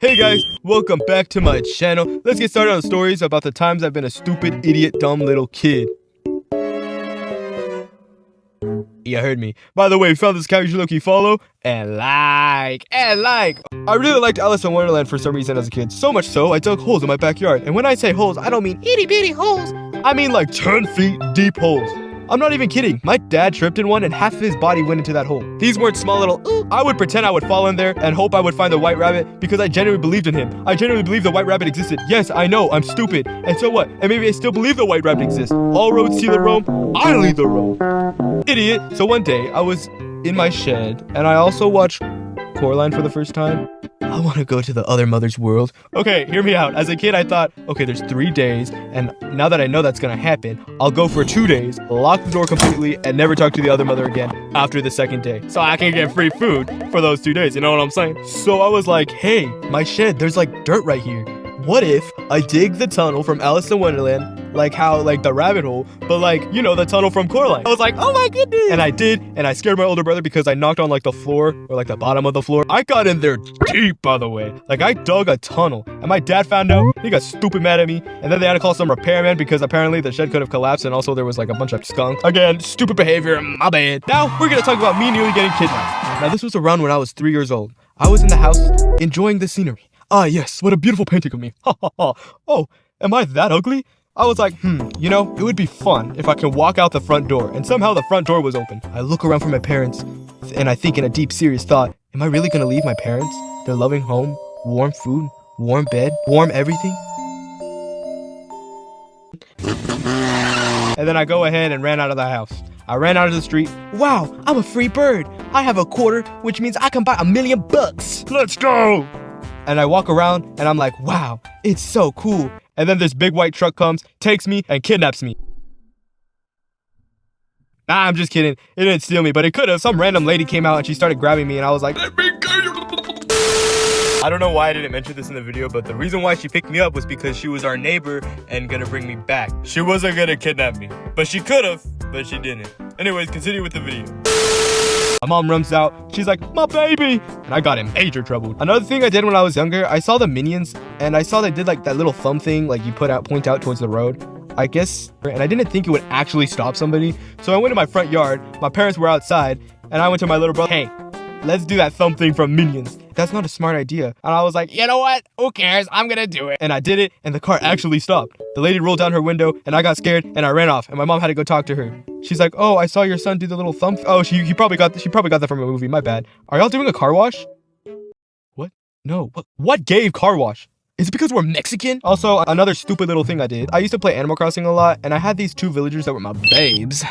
Hey guys, welcome back to my channel. Let's get started on stories about the times I've been a stupid, idiot, dumb little kid. You heard me. By the way, if you found this account, you should look, follow, and like. I really liked Alice in Wonderland for some reason as a kid. So much so, I dug holes in my backyard. And when I say holes, I don't mean itty bitty holes. I mean like 10 feet deep holes. I'm not even kidding. My dad tripped in one and half of his body went into that hole. These weren't small little ooh. I would pretend I would fall in there and hope I would find the white rabbit because I genuinely believed in him. I genuinely believed the white rabbit existed. Yes, I know, I'm stupid. And so what? And maybe I still believe the white rabbit exists. All roads lead to Rome. I lead the road. Idiot. So one day I was in my shed and I also watched Coraline for the first time. I want to go to the other mother's world. Okay, hear me out. As a kid, I thought, okay, there's 3 days, and now that I know that's gonna happen, I'll go for 2 days, lock the door completely, and never talk to the other mother again after the second day. So I can get free food for those 2 days, you know what I'm saying? So I was like, hey, my shed, there's like dirt right here. What if I dig the tunnel from Alice in Wonderland, like how, like the rabbit hole, but like, you know, the tunnel from Coraline. I was like, oh my goodness. And I did, and I scared my older brother because I knocked on like the floor, or like the bottom of the floor. I got in there deep, by the way. Like I dug a tunnel, and my dad found out. He got stupid mad at me, and then they had to call some repairman because apparently the shed could have collapsed, and also there was like a bunch of skunk. Again, stupid behavior, my bad. Now, we're gonna talk about me nearly getting kidnapped. Now, this was around when I was 3 years old. I was in the house, enjoying the scenery. Ah, yes, what a beautiful painting of me. Ha ha ha. Oh, am I that ugly? I was like, you know, it would be fun if I could walk out the front door, and somehow the front door was open. I look around for my parents, and I think in a deep, serious thought, am I really gonna leave my parents? Their loving home, warm food, warm bed, warm everything? And then I go ahead and ran out of the house. I ran out of the street. Wow, I'm a free bird. I have a quarter, which means I can buy $1,000,000. Let's go! And I walk around and I'm like, wow, it's so cool. And then this big white truck comes, takes me, and kidnaps me. Nah, I'm just kidding. It didn't steal me, but it could have. Some random lady came out and she started grabbing me and I was like, let me get you. I don't know why I didn't mention this in the video, but the reason why she picked me up was because she was our neighbor and gonna bring me back. She wasn't gonna kidnap me, but she could have, but she didn't. Anyways, continue with the video. My mom runs out, she's like, my baby! And I got in major trouble. Another thing I did when I was younger, I saw the Minions, and I saw they did like that little thumb thing, like you point out towards the road, I guess, and I didn't think it would actually stop somebody. So I went to my front yard, my parents were outside, and I went to my little brother, hey, let's do that thumb thing from Minions. That's not a smart idea. And I was like, you know what? Who cares? I'm gonna do it. And I did it, and the car actually stopped. The lady rolled down her window, and I got scared, and I ran off, and my mom had to go talk to her. She's like, oh, I saw your son do the little thumb. Oh, she probably got that from a movie. My bad. Are y'all doing a car wash? What? No. What gave car wash? Is it because we're Mexican? Also, another stupid little thing I did. I used to play Animal Crossing a lot, and I had these 2 villagers that were my babes.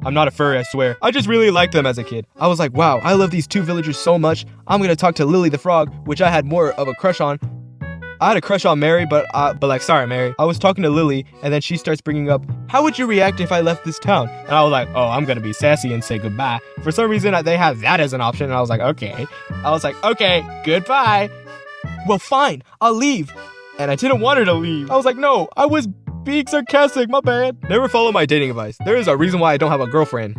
I'm not a furry, I swear. I just really liked them as a kid. I was like, wow, I love these 2 villagers so much. I'm gonna talk to Lily the frog, which I had more of a crush on. I had a crush on Mary, but like, sorry, Mary. I was talking to Lily, and then she starts bringing up, how would you react if I left this town? And I was like, oh, I'm gonna be sassy and say goodbye. For some reason, they had that as an option, and I was like, okay. Okay, goodbye. Well, fine, I'll leave. And I didn't want her to leave. I was like, no, I was being sarcastic, my bad. Never follow my dating advice. There is a reason why I don't have a girlfriend.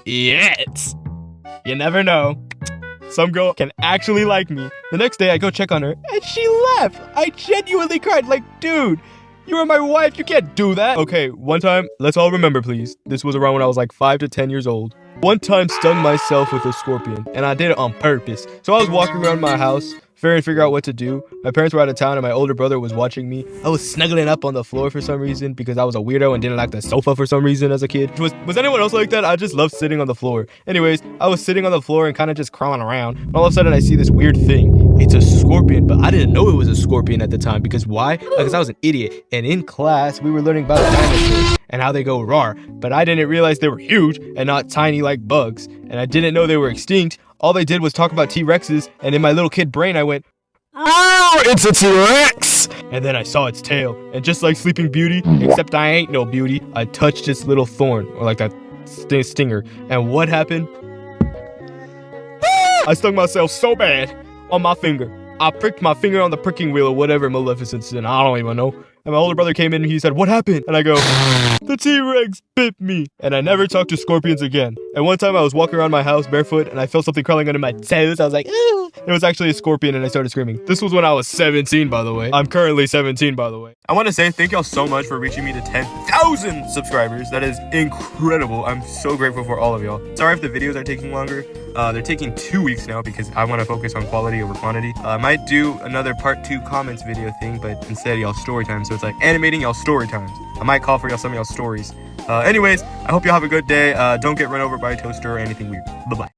Yet. You never know. Some girl can actually like me. The next day I go check on her and she left. I genuinely cried like, dude, you are my wife. You can't do that. Okay, one time, let's all remember please. This was around when I was like 5 to 10 years old. One time stung myself with a scorpion and I did it on purpose. So I was walking around my house trying to figure out what to do. My parents were out of town and my older brother was watching me. I was snuggling up on the floor for some reason because I was a weirdo and didn't like the sofa for some reason as a kid. Was anyone else like that? I just loved sitting on the floor. Anyways, I was sitting on the floor and kind of just crawling around. And all of a sudden I see this weird thing. It's a scorpion, but I didn't know it was a scorpion at the time because why? Because I was an idiot. And in class, we were learning about dinosaurs and how they go roar. But I didn't realize they were huge and not tiny like bugs. And I didn't know they were extinct. All they did was talk about T-Rexes, and in my little kid brain, I went, oh, it's a T-Rex! And then I saw its tail, and just like Sleeping Beauty, except I ain't no beauty, I touched its little thorn, or like that stinger, and what happened? I stung myself so bad on my finger. I pricked my finger on the pricking wheel or whatever Maleficent said, I don't even know. And my older brother came in and he said, "What happened?" And I go, "The T-Rex bit me." And I never talked to scorpions again. And one time I was walking around my house barefoot and I felt something crawling under my toes. I was like, "Ooh." It was actually a scorpion and I started screaming. This was when I was 17, by the way. I'm currently 17, by the way. I want to say thank y'all so much for reaching me to 10,000 subscribers. That is incredible. I'm so grateful for all of y'all. Sorry if the videos are taking longer. They're taking 2 weeks now because I want to focus on quality over quantity. I might do another part 2 comments video thing, but instead y'all story time. So it's like animating y'all story times. I might call for y'all some of y'all stories. Anyways, I hope y'all have a good day. Don't get run over by a toaster or anything weird. Bye-bye.